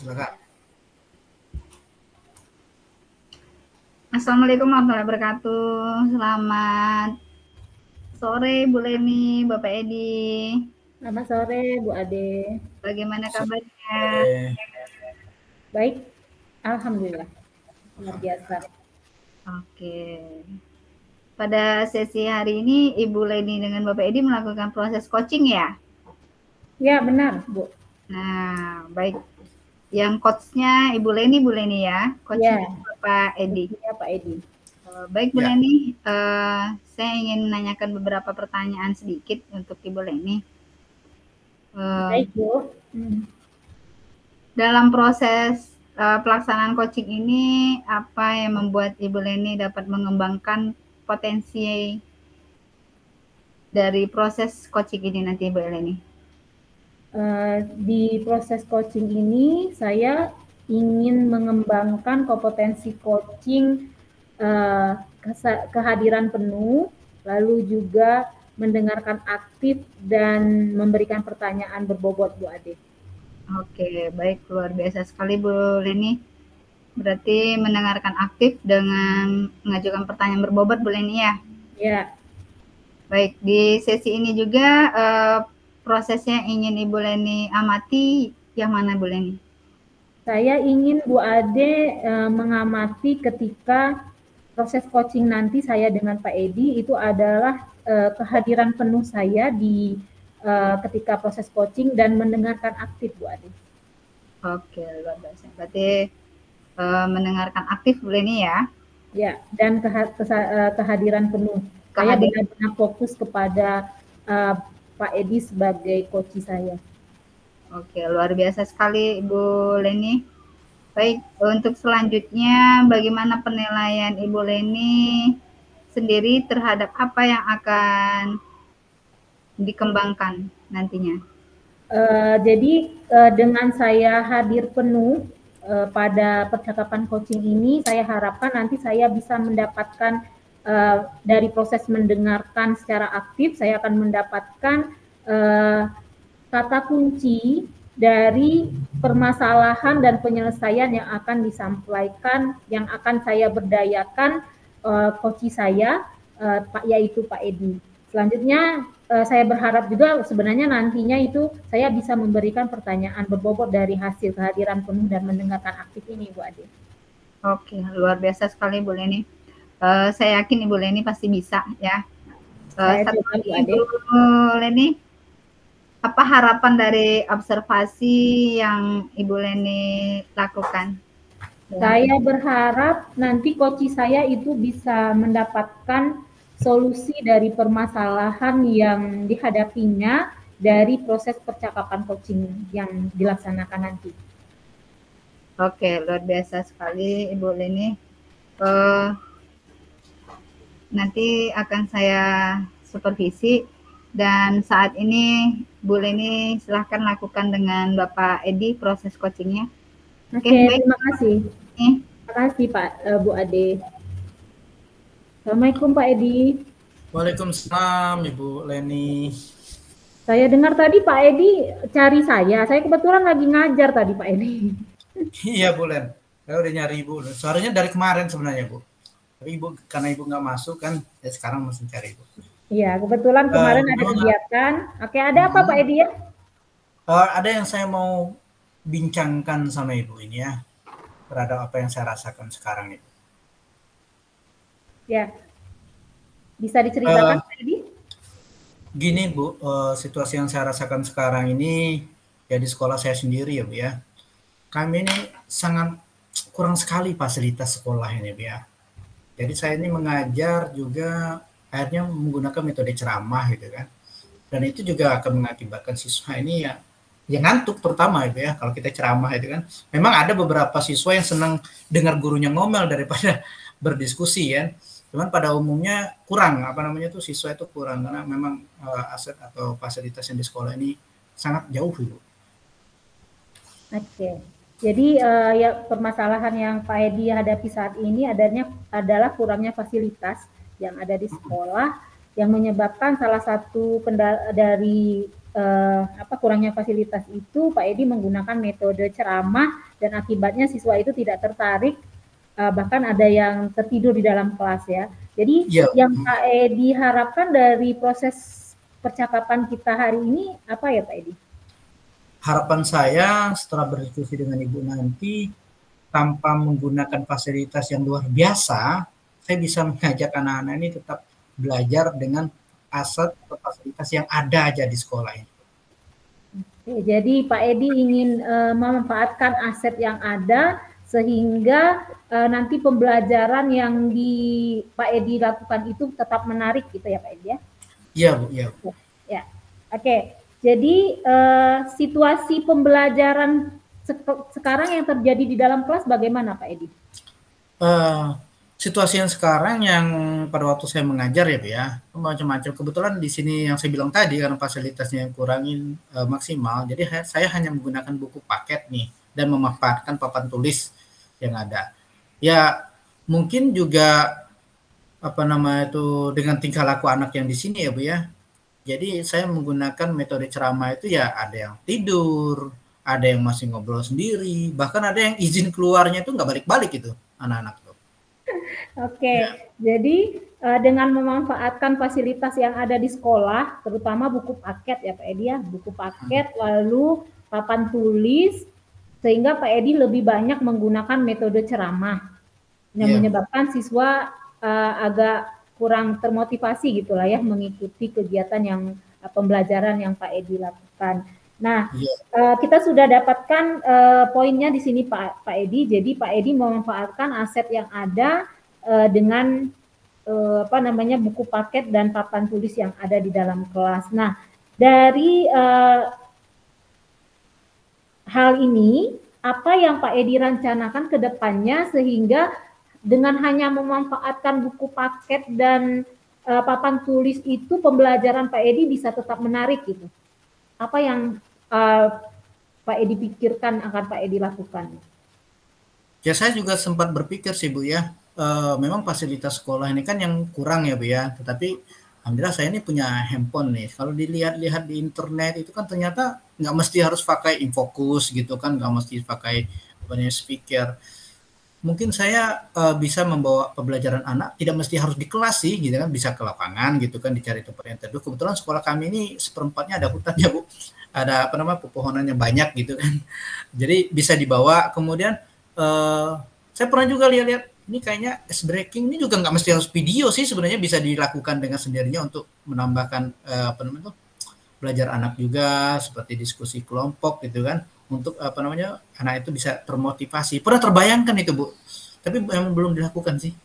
Silakan. Assalamualaikum warahmatullahi wabarakatuh. Selamat sore Bu Leni, Bapak Edi. Selamat sore Bu Ade. Bagaimana kabarnya? Baik, alhamdulillah. Luar biasa. Oke. Pada sesi hari ini Ibu Leni dengan Bapak Edi melakukan proses coaching ya? Ya, benar, Bu. Nah, baik. Yang coachnya Ibu Leni ya, coachnya Ya. Bapak Edi. Ya, Pak Edi. Baik Bu Leni, saya ingin menanyakan beberapa pertanyaan sedikit untuk Ibu Leni. Baik Bu. Dalam proses pelaksanaan coaching ini, apa yang membuat Ibu Leni dapat mengembangkan potensi dari proses coaching ini nanti Ibu Leni? Di proses coaching ini saya ingin mengembangkan kompetensi coaching, kehadiran penuh, lalu juga mendengarkan aktif dan memberikan pertanyaan berbobot Bu Ade. Oke, baik, luar biasa sekali Bu Leni. Berarti mendengarkan aktif dengan mengajukan pertanyaan berbobot Bu Leni ya? Ya. Baik, di sesi ini juga prosesnya ingin Ibu Leni amati yang mana Bu Leni? Saya ingin Bu Ade mengamati ketika proses coaching nanti saya dengan Pak Edi itu adalah kehadiran penuh saya di ketika proses coaching dan mendengarkan aktif Bu Ade. Oke, luar biasa. Berarti mendengarkan aktif Bu Leni ya? Ya, dan kehadiran penuh. Saya benar-benar fokus kepada Pak Edi sebagai coach saya. Oke, luar biasa sekali Ibu Leni. Baik, untuk selanjutnya bagaimana penilaian Ibu Leni sendiri terhadap apa yang akan dikembangkan nantinya? Jadi dengan saya hadir penuh pada percakapan coaching ini, saya harapkan nanti saya bisa mendapatkan dari proses mendengarkan secara aktif, saya akan mendapatkan kata kunci dari permasalahan dan penyelesaian yang akan disampaikan, yang akan saya berdayakan coach saya, yaitu Pak Edi. Selanjutnya saya berharap juga sebenarnya nantinya itu saya bisa memberikan pertanyaan berbobot dari hasil kehadiran penuh dan mendengarkan aktif ini Bu Ade. Oke, luar biasa sekali Bu Leni. Saya yakin Ibu Leni pasti bisa ya. Satu lagi Bu Leni, apa harapan dari observasi yang Ibu Leni lakukan? Saya berharap nanti coach saya itu bisa mendapatkan solusi dari permasalahan yang dihadapinya dari proses percakapan coaching yang dilaksanakan nanti. Oke, luar biasa sekali Ibu Leni. Nanti akan saya supervisi dan saat ini Bu Leni silahkan lakukan dengan Bapak Edi proses coachingnya. Oke, terima kasih. Terima kasih Pak Bu Ade. Assalamualaikum Pak Edi. Waalaikumsalam Ibu Leni. Saya dengar tadi Pak Edi cari saya. Saya kebetulan lagi ngajar tadi Pak Edi. Iya Bu Len, saya udah nyari Ibu. Suaranya dari kemarin sebenarnya Bu. Tapi Ibu karena Ibu nggak masuk kan, ya sekarang masih cari Ibu. Iya, kebetulan kemarin ada kegiatan. Oke, ada apa Pak Edi ya? Ada yang saya mau bincangkan sama Ibu ini ya, terhadap apa yang saya rasakan sekarang ini. Ya, bisa diceritakan Pak Edi? Gini Bu, situasi yang saya rasakan sekarang ini ya di sekolah saya sendiri ya Bu ya. Kami ini sangat kurang sekali fasilitas sekolah ini Bu ya. Jadi saya ini mengajar juga akhirnya menggunakan metode ceramah gitu kan. Dan itu juga akan mengakibatkan siswa ini ya ngantuk terutama itu ya kalau kita ceramah itu kan. Memang ada beberapa siswa yang senang dengar gurunya ngomel daripada berdiskusi ya. Cuman pada umumnya kurang siswa itu kurang karena memang aset atau fasilitas yang di sekolah ini sangat jauh Bu. Oke. Jadi ya permasalahan yang Pak Edi hadapi saat ini adalah kurangnya fasilitas yang ada di sekolah yang menyebabkan salah satu dari kurangnya fasilitas itu Pak Edi menggunakan metode ceramah dan akibatnya siswa itu tidak tertarik, bahkan ada yang tertidur di dalam kelas ya. Jadi yang Pak Edi harapkan dari proses percakapan kita hari ini apa ya Pak Edi? Harapan saya setelah berdiskusi dengan Ibu nanti, tanpa menggunakan fasilitas yang luar biasa, saya bisa mengajak anak-anak ini tetap belajar dengan aset atau fasilitas yang ada aja di sekolah ini. Jadi Pak Edi ingin memanfaatkan aset yang ada sehingga nanti pembelajaran yang Pak Edi lakukan itu tetap menarik gitu ya Pak Edi ya? Iya Bu, iya. Ya, oke. Jadi situasi pembelajaran sekarang yang terjadi di dalam kelas bagaimana Pak Edi? Situasi yang sekarang yang pada waktu saya mengajar ya Bu ya, macam-macam. Kebetulan di sini yang saya bilang tadi karena fasilitasnya yang kurangin maksimal, jadi saya hanya menggunakan buku paket nih dan memanfaatkan papan tulis yang ada. Ya mungkin juga dengan tingkah laku anak yang di sini ya Bu ya. Jadi saya menggunakan metode ceramah itu ya ada yang tidur, ada yang masih ngobrol sendiri, bahkan ada yang izin keluarnya itu nggak balik-balik itu anak-anak. Oke, jadi dengan memanfaatkan fasilitas yang ada di sekolah, terutama buku paket ya Pak Edi ya, buku paket lalu papan tulis, sehingga Pak Edi lebih banyak menggunakan metode ceramah yang menyebabkan siswa agak kurang termotivasi gitulah ya mengikuti kegiatan yang pembelajaran yang Pak Edi lakukan. Nah, kita sudah dapatkan poinnya di sini Pak Edi. Jadi Pak Edi memanfaatkan aset yang ada dengan buku paket dan papan tulis yang ada di dalam kelas. Nah, dari hal ini apa yang Pak Edi rencanakan ke depannya sehingga dengan hanya memanfaatkan buku paket dan papan tulis itu pembelajaran Pak Edi bisa tetap menarik gitu. Apa yang Pak Edi pikirkan akan Pak Edi lakukan? Ya saya juga sempat berpikir sih Bu ya, memang fasilitas sekolah ini kan yang kurang ya Bu ya, tetapi alhamdulillah saya ini punya handphone nih. Kalau dilihat-lihat di internet itu kan ternyata nggak mesti harus pakai infocus gitu kan, nggak mesti pakai speaker. Mungkin saya bisa membawa pembelajaran anak, tidak mesti harus di kelas sih, gitu kan, bisa ke lapangan gitu kan, dicari tempat yang teduh. Kebetulan sekolah kami ini seperempatnya ada hutan ya Bu, ada pepohonannya banyak gitu kan. Jadi bisa dibawa. Kemudian saya pernah juga lihat ini kayaknya ice breaking ini juga nggak mesti harus video sih, sebenarnya bisa dilakukan dengan sendirinya untuk menambahkan belajar anak juga seperti diskusi kelompok gitu kan, untuk anak itu bisa termotivasi. Pernah terbayangkan itu Bu, tapi memang belum dilakukan sih.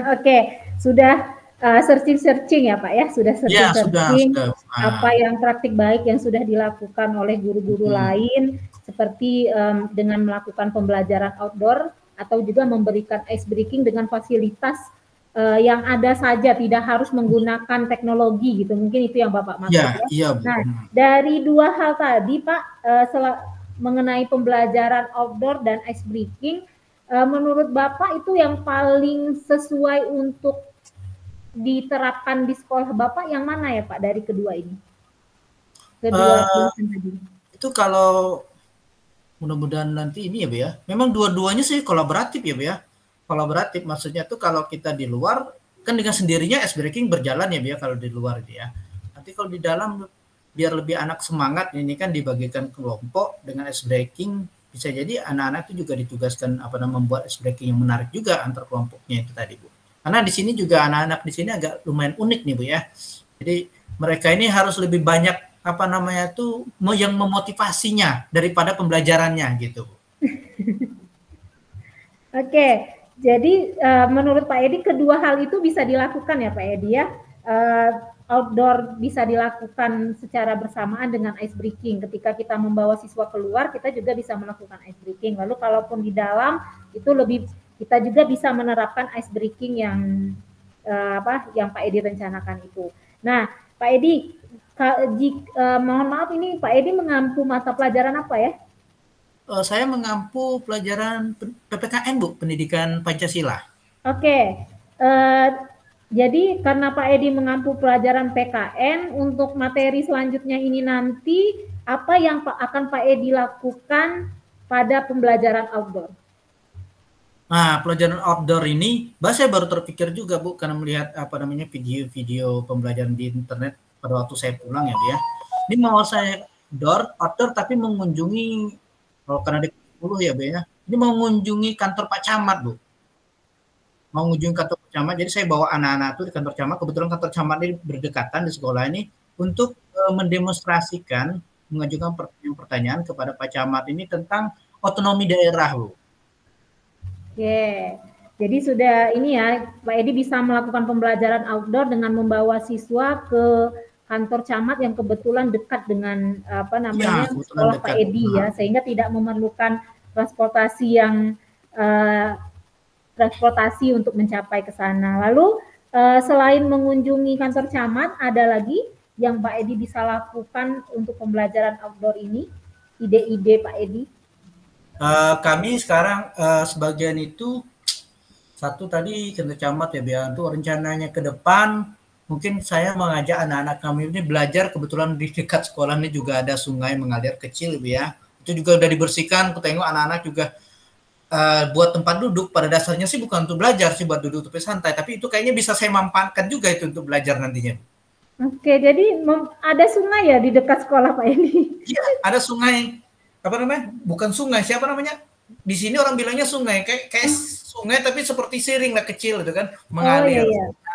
Oke, sudah searching ya Pak ya, sudah searching apa yang praktik baik yang sudah dilakukan oleh guru-guru lain seperti dengan melakukan pembelajaran outdoor atau juga memberikan ice breaking dengan fasilitas yang ada saja, tidak harus menggunakan teknologi gitu. Mungkin itu yang Bapak maksud ya. Iya, nah, dari dua hal tadi Pak mengenai pembelajaran outdoor dan ice breaking, menurut Bapak itu yang paling sesuai untuk diterapkan di sekolah Bapak yang mana ya Pak dari kedua ini? Itu kalau mudah-mudahan nanti ini ya Bu ya, memang dua-duanya sih kolaboratif ya Bu ya. Kolaboratif maksudnya tuh kalau kita di luar kan dengan sendirinya ice breaking berjalan ya Bu ya kalau di luar itu ya. Nanti kalau di dalam biar lebih anak semangat, ini kan dibagikan kelompok dengan ice breaking, bisa jadi anak-anak itu juga ditugaskan membuat ice breaking yang menarik juga antar kelompoknya itu tadi Bu. Karena di sini juga anak-anak di sini agak lumayan unik nih Bu ya. Jadi mereka ini harus lebih banyak yang memotivasinya daripada pembelajarannya gitu Bu. Oke, jadi menurut Pak Edi kedua hal itu bisa dilakukan ya Pak Edi ya. Outdoor bisa dilakukan secara bersamaan dengan ice breaking. Ketika kita membawa siswa keluar, kita juga bisa melakukan ice breaking. Lalu kalaupun di dalam itu kita juga bisa menerapkan ice breaking yang Pak Edi rencanakan itu. Nah, Pak Edi, mohon maaf ini Pak Edi mengampu mata pelajaran apa ya? Saya mengampu pelajaran PPKN Bu, Pendidikan Pancasila. Oke. Jadi karena Pak Edi mengampu pelajaran PKN, untuk materi selanjutnya ini nanti apa yang akan Pak Edi lakukan pada pembelajaran outdoor? Nah, pelajaran outdoor ini, saya baru terpikir juga Bu, karena melihat video-video pembelajaran di internet pada waktu saya pulang ya Bu ya. Ini mau saya outdoor tapi mengunjungi, karena di 10 ya Bu ya, ini mau mengunjungi kantor Pak Camat Bu. Mau mengunjungi kantor Pak Camat, jadi saya bawa anak-anak itu di kantor Camat, kebetulan kantor Camat ini berdekatan di sekolah ini, untuk mendemonstrasikan, mengajukan pertanyaan kepada Pak Camat ini tentang otonomi daerah Bu. Oke, jadi sudah ini ya, Pak Edi bisa melakukan pembelajaran outdoor dengan membawa siswa ke kantor camat yang kebetulan dekat dengan sekolah Pak Edi ya, sehingga tidak memerlukan transportasi untuk mencapai ke sana. Lalu selain mengunjungi kantor camat, ada lagi yang Pak Edi bisa lakukan untuk pembelajaran outdoor ini? Ide-ide Pak Edi? Kami sekarang sebagian itu satu tadi kantor camat ya biar untuk rencananya ke depan mungkin saya mengajak anak-anak kami ini belajar, kebetulan di dekat sekolah ini juga ada sungai mengalir kecil ya, itu juga udah dibersihkan. Aku tengok anak-anak juga buat tempat duduk, pada dasarnya sih bukan untuk belajar sih, buat duduk tapi santai, tapi itu kayaknya bisa saya manfaatkan juga itu untuk belajar nantinya. Oke, jadi ada sungai ya di dekat sekolah Pak Edi? Iya, ada sungai. Apa namanya? Bukan sungai, siapa namanya? Di sini orang bilangnya sungai, kayak sungai tapi seperti siring lah kecil itu kan, mengalir.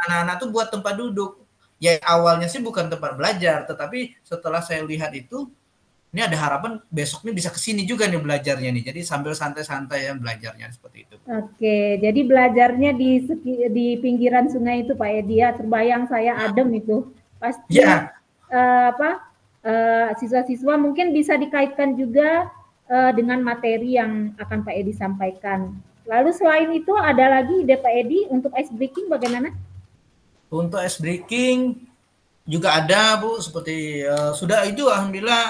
Anak-anak tuh buat tempat duduk. Ya awalnya sih bukan tempat belajar, tetapi setelah saya lihat itu, ini ada harapan besoknya bisa ke sini juga nih belajarnya nih. Jadi sambil santai-santai ya belajarnya seperti itu. Oke, jadi belajarnya di pinggiran sungai itu Pak Edi ya, terbayang saya adem itu. Pasti ya. Siswa-siswa mungkin bisa dikaitkan juga dengan materi yang akan Pak Edi sampaikan. Lalu selain itu ada lagi ide Pak Edi untuk ice breaking bagaimana? Untuk ice breaking juga ada Bu, seperti sudah itu alhamdulillah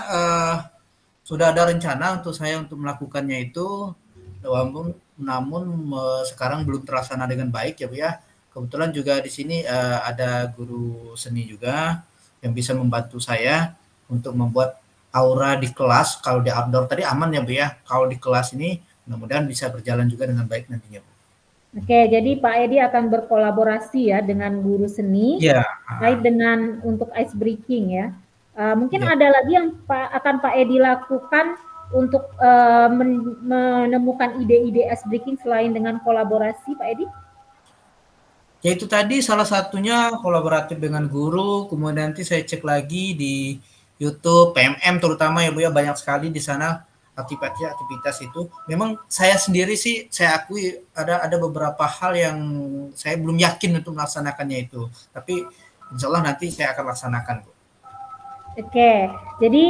sudah ada rencana untuk saya untuk melakukannya itu, namun sekarang belum terlaksana dengan baik ya Bu ya. Kebetulan juga di sini ada guru seni juga yang bisa membantu saya untuk membuat aura di kelas. Kalau di outdoor tadi aman ya Bu ya, kalau di kelas ini mudah-mudahan bisa berjalan juga dengan baik nantinya Bu. Oke, jadi Pak Edi akan berkolaborasi ya dengan guru seni terkait dengan untuk ice breaking ya. Mungkin ada lagi yang akan Pak Edi lakukan untuk menemukan ide-ide ice breaking selain dengan kolaborasi Pak Edi? Ya itu tadi salah satunya kolaboratif dengan guru, kemudian nanti saya cek lagi di YouTube, PMM terutama ya Bu ya, banyak sekali di sana aktivitas itu. Memang saya sendiri sih, saya akui ada beberapa hal yang saya belum yakin untuk melaksanakannya itu. Tapi insya Allah nanti saya akan laksanakan Bu. Oke, jadi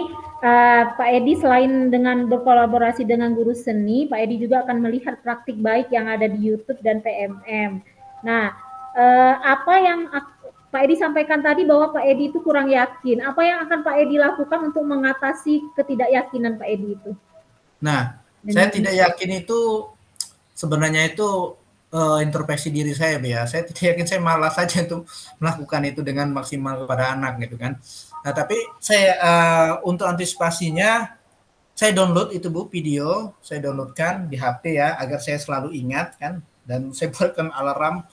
Pak Edi selain dengan berkolaborasi dengan guru seni, Pak Edi juga akan melihat praktik baik yang ada di YouTube dan PMM. Nah, apa yang Pak Edi sampaikan tadi bahwa Pak Edi itu kurang yakin. Apa yang akan Pak Edi lakukan untuk mengatasi ketidakyakinan Pak Edi itu? Nah, saya tidak yakin itu sebenarnya itu introspeksi diri saya ya. Saya tidak yakin, saya malas saja untuk melakukan itu dengan maksimal kepada anak gitu kan. Nah, tapi saya untuk antisipasinya saya download itu Bu video, saya downloadkan di HP ya agar saya selalu ingat kan, dan saya buatkan alarm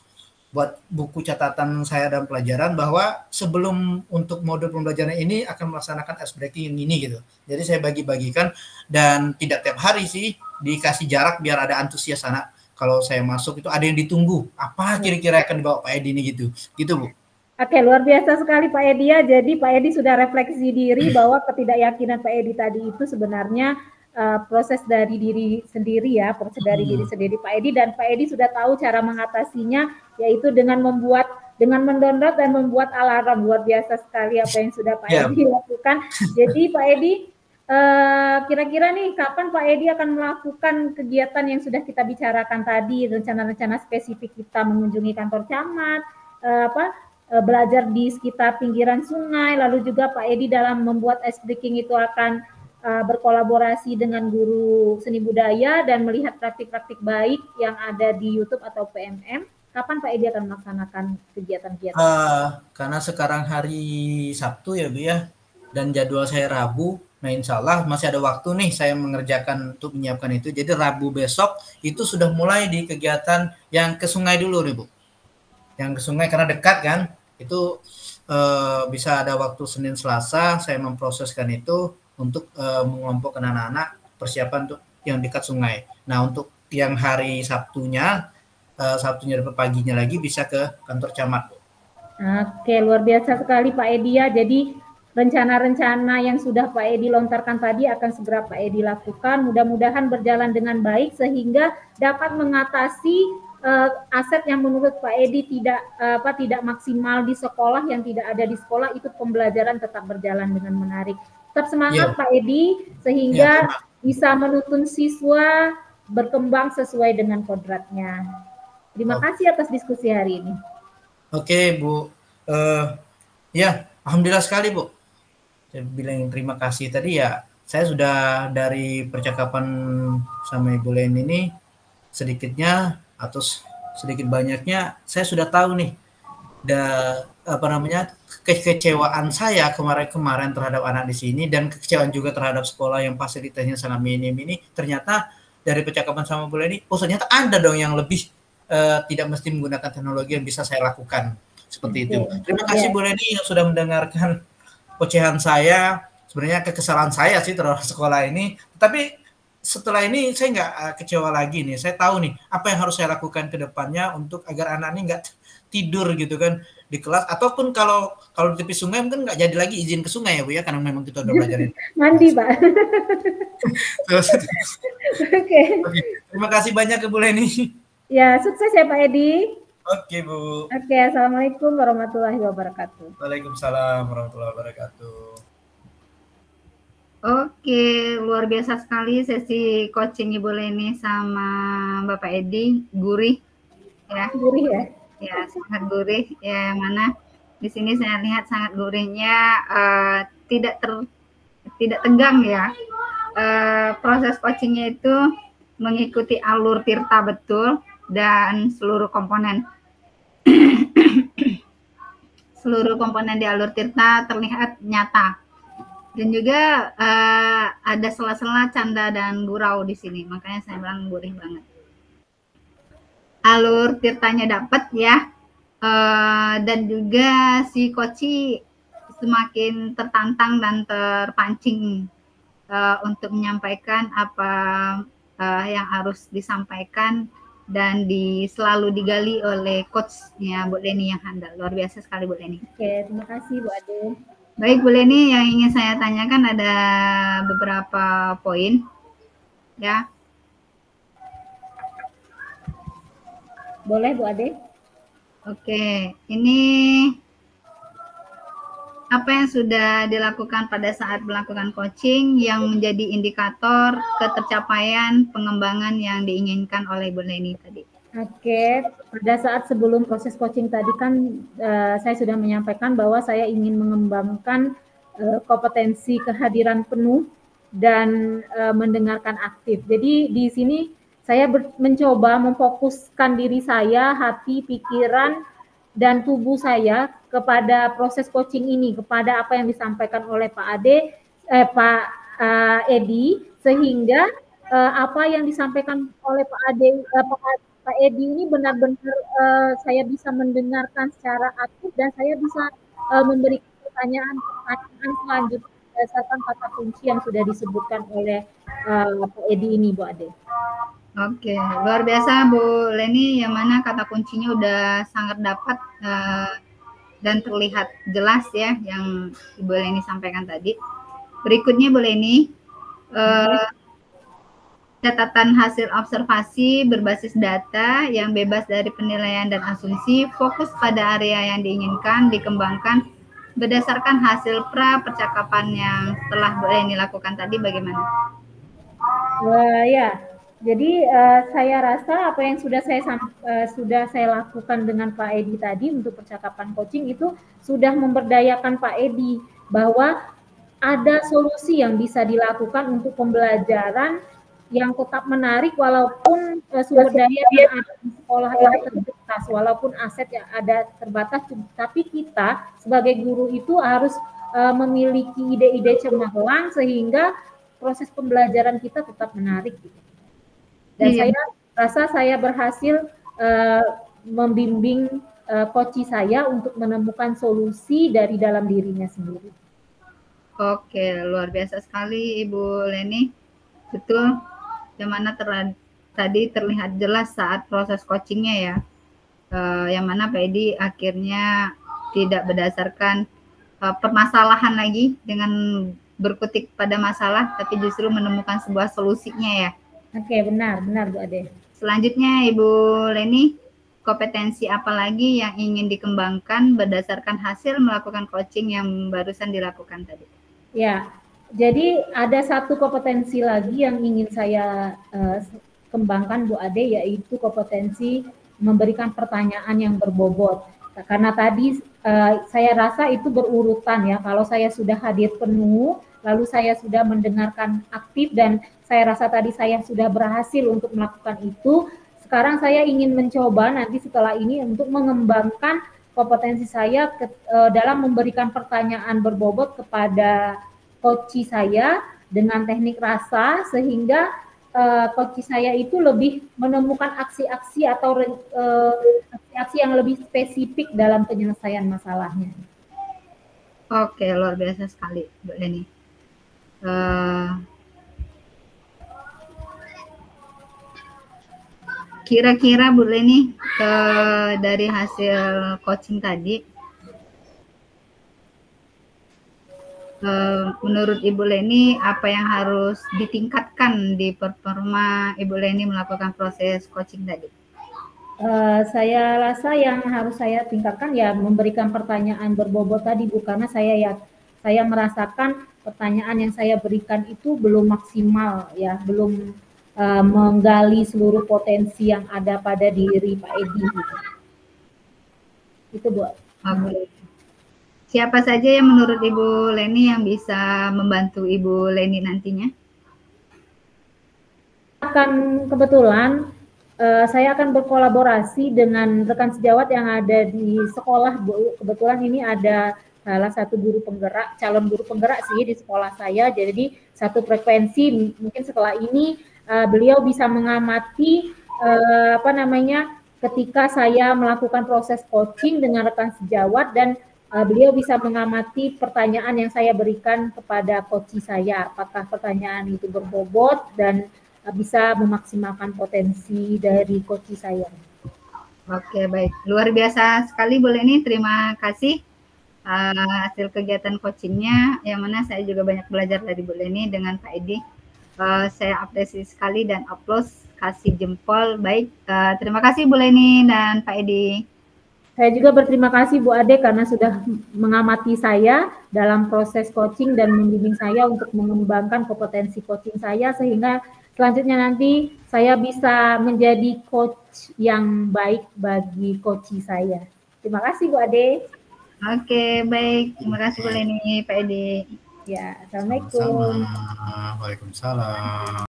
buat buku catatan saya dalam pelajaran bahwa sebelum untuk modul pembelajaran ini akan melaksanakan ice breaking ini gitu. Jadi saya bagi-bagikan dan tidak tiap hari sih, dikasih jarak biar ada antusias anak. Kalau saya masuk itu ada yang ditunggu. Apa kira-kira akan dibawa Pak Edi ini gitu. Gitu Bu. Oke, luar biasa sekali Pak Edi ya. Jadi Pak Edi sudah refleksi diri bahwa ketidakyakinan Pak Edi tadi itu sebenarnya proses dari diri sendiri ya, proses dari diri sendiri Pak Edi, dan Pak Edi sudah tahu cara mengatasinya, yaitu dengan mendownload dan membuat alarm. Luar biasa sekali apa yang sudah Pak Edi lakukan. Jadi Pak Edi, kira-kira nih kapan Pak Edi akan melakukan kegiatan yang sudah kita bicarakan tadi, rencana-rencana spesifik kita mengunjungi kantor camat, belajar di sekitar pinggiran sungai, lalu juga Pak Edi dalam membuat ice breaking itu akan berkolaborasi dengan guru seni budaya dan melihat praktik-praktik baik yang ada di YouTube atau PMM. Kapan Pak Edi akan melaksanakan kegiatan-kegiatan? Karena sekarang hari Sabtu ya Bu ya, dan jadwal saya Rabu, Nah, insya Allah masih ada waktu nih saya mengerjakan untuk menyiapkan itu. Jadi Rabu besok itu sudah mulai di kegiatan yang ke sungai dulu nih Bu. Yang ke sungai karena dekat kan, itu bisa ada waktu Senin Selasa saya memproseskan itu untuk mengelompokkan anak-anak persiapan untuk yang dekat sungai. Nah, untuk yang hari Sabtunya dapat paginya lagi bisa ke kantor camat. Oke, luar biasa sekali Pak Edi ya. Jadi rencana-rencana yang sudah Pak Edi lontarkan tadi akan segera Pak Edi lakukan. Mudah-mudahan berjalan dengan baik sehingga dapat mengatasi aset yang menurut Pak Edi tidak maksimal di sekolah, yang tidak ada di sekolah, itu pembelajaran tetap berjalan dengan menarik. Tetap semangat Pak Edi sehingga bisa menuntun siswa berkembang sesuai dengan kodratnya. Terima kasih atas diskusi hari ini. Oke Bu, ya alhamdulillah sekali Bu. Saya bilang terima kasih tadi ya. Saya sudah dari percakapan sama Ibu Leni ini sedikitnya atau sedikit banyaknya saya sudah tahu nih kekecewaan saya kemarin terhadap anak di sini dan kekecewaan juga terhadap sekolah yang fasilitasnya sangat minim ini. Ternyata dari percakapan sama Bu Leni, ternyata ada dong yang lebih tidak mesti menggunakan teknologi yang bisa saya lakukan seperti itu. Terima kasih Bu Leni yang sudah mendengarkan ocehan saya. Sebenarnya kekesalan saya sih terhadap sekolah ini, tapi setelah ini saya nggak kecewa lagi nih. Saya tahu nih apa yang harus saya lakukan ke depannya untuk agar anak ini nggak tidur gitu kan di kelas, ataupun kalau di tepi sungai mungkin nggak jadi lagi izin ke sungai ya Bu ya, karena memang kita udah belajarin mandi Pak. Oke. Terima kasih banyak ke Bu Leni. Ya, sukses ya Pak Edi. Oke Bu. Oke, assalamualaikum warahmatullahi wabarakatuh. Waalaikumsalam warahmatullahi wabarakatuh. Oke, luar biasa sekali sesi coaching Ibu Leni sama Bapak Edi, gurih ya. Gurih ya? Ya, sangat gurih ya, yang mana di sini saya lihat sangat gurihnya, tidak tegang ya. Proses coachingnya itu mengikuti alur Tirta betul dan seluruh komponen di alur Tirta terlihat nyata. Dan juga ada sela-sela canda dan gurau di sini, makanya saya bilang gurih banget. Alur Tirtanya dapat ya, dan juga si Koci semakin tertantang dan terpancing untuk menyampaikan apa yang harus disampaikan dan selalu digali oleh coachnya Bu Leni yang handal. Luar biasa sekali Bu Leni. Oke, terima kasih Bu Ade. Baik Bu Leni, yang ingin saya tanyakan ada beberapa poin ya. Boleh Bu Ade? Oke, ini apa yang sudah dilakukan pada saat melakukan coaching yang menjadi indikator ketercapaian pengembangan yang diinginkan oleh Bu Leni tadi? Oke, pada saat sebelum proses coaching tadi kan saya sudah menyampaikan bahwa saya ingin mengembangkan kompetensi kehadiran penuh dan mendengarkan aktif. Jadi di sini saya mencoba memfokuskan diri saya, hati, pikiran, dan tubuh saya kepada proses coaching ini, kepada apa yang disampaikan oleh Pak Edi, sehingga apa yang disampaikan oleh Pak Edi ini benar-benar saya bisa mendengarkan secara aktif dan saya bisa memberikan pertanyaan selanjutnya berdasarkan kata kunci yang sudah disebutkan oleh Pak Edi ini, Bu Ade. Oke, luar biasa Bu Leni, yang mana kata kuncinya udah sangat dapat dan terlihat jelas ya yang Ibu Leni sampaikan tadi. Berikutnya Bu Leni, catatan hasil observasi berbasis data yang bebas dari penilaian dan asumsi, fokus pada area yang diinginkan, dikembangkan berdasarkan hasil percakapan yang telah Bu Leni lakukan tadi, bagaimana? Ya, jadi saya rasa apa yang sudah saya lakukan dengan Pak Edi tadi untuk percakapan coaching itu sudah memberdayakan Pak Edi bahwa ada solusi yang bisa dilakukan untuk pembelajaran yang tetap menarik walaupun sumber daya yang ada di sekolah itu terbatas, walaupun aset yang ada terbatas, tapi kita sebagai guru itu harus memiliki ide-ide cemerlang sehingga proses pembelajaran kita tetap menarik. Dan saya rasa saya berhasil membimbing coach saya untuk menemukan solusi dari dalam dirinya sendiri. Oke, luar biasa sekali Ibu Leni. Betul, yang mana tadi terlihat jelas saat proses coachingnya ya. Yang mana Pak Edi akhirnya tidak berdasarkan permasalahan lagi dengan berkutik pada masalah, tapi justru menemukan sebuah solusinya ya. Oke, benar Bu Ade. Selanjutnya Ibu Leni, kompetensi apa lagi yang ingin dikembangkan berdasarkan hasil melakukan coaching yang barusan dilakukan tadi? Ya, jadi ada satu kompetensi lagi yang ingin saya kembangkan Bu Ade, yaitu kompetensi memberikan pertanyaan yang berbobot. Karena tadi saya rasa itu berurutan ya, kalau saya sudah hadir penuh, lalu saya sudah mendengarkan aktif dan saya rasa tadi saya sudah berhasil untuk melakukan itu. Sekarang saya ingin mencoba nanti setelah ini untuk mengembangkan kompetensi saya dalam memberikan pertanyaan berbobot kepada coach saya dengan teknik rasa sehingga coach saya itu lebih menemukan aksi-aksi atau aksi-aksi yang lebih spesifik dalam penyelesaian masalahnya. Oke, luar biasa sekali Bu Leni. Kira-kira Bu Leni dari hasil coaching tadi, menurut Ibu Leni apa yang harus ditingkatkan di performa Ibu Leni melakukan proses coaching tadi? Saya rasa yang harus saya tingkatkan ya memberikan pertanyaan berbobot tadi Bu, karena saya merasakan pertanyaan yang saya berikan itu belum maksimal ya, belum menggali seluruh potensi yang ada pada diri Pak Edi. Itu Bu. Oke. Siapa saja yang menurut Ibu Leni yang bisa membantu Ibu Leni nantinya? Kebetulan saya akan berkolaborasi dengan rekan sejawat yang ada di sekolah Bu. Kebetulan ini ada salah satu guru penggerak, calon guru penggerak sih di sekolah saya. Jadi satu frekuensi, mungkin setelah ini beliau bisa mengamati ketika saya melakukan proses coaching dengan rekan sejawat dan beliau bisa mengamati pertanyaan yang saya berikan kepada coach saya, apakah pertanyaan itu berbobot dan bisa memaksimalkan potensi dari coach saya. Oke, baik. Luar biasa sekali Bu Leni, terima kasih hasil kegiatan coachingnya, yang mana saya juga banyak belajar dari Bu Leni dengan Pak Edi. Saya apresiasi sekali dan aplaus, kasih jempol. Baik, terima kasih Bu Leni dan Pak Edi. Saya juga berterima kasih Bu Ade karena sudah mengamati saya dalam proses coaching dan membimbing saya untuk mengembangkan kompetensi coaching saya sehingga selanjutnya nanti saya bisa menjadi coach yang baik bagi coach saya. Terima kasih Bu Ade. Oke, baik. Terima kasih Bu Leni, Pak Edi. Ya, Assalamualaikum. Waalaikumsalam.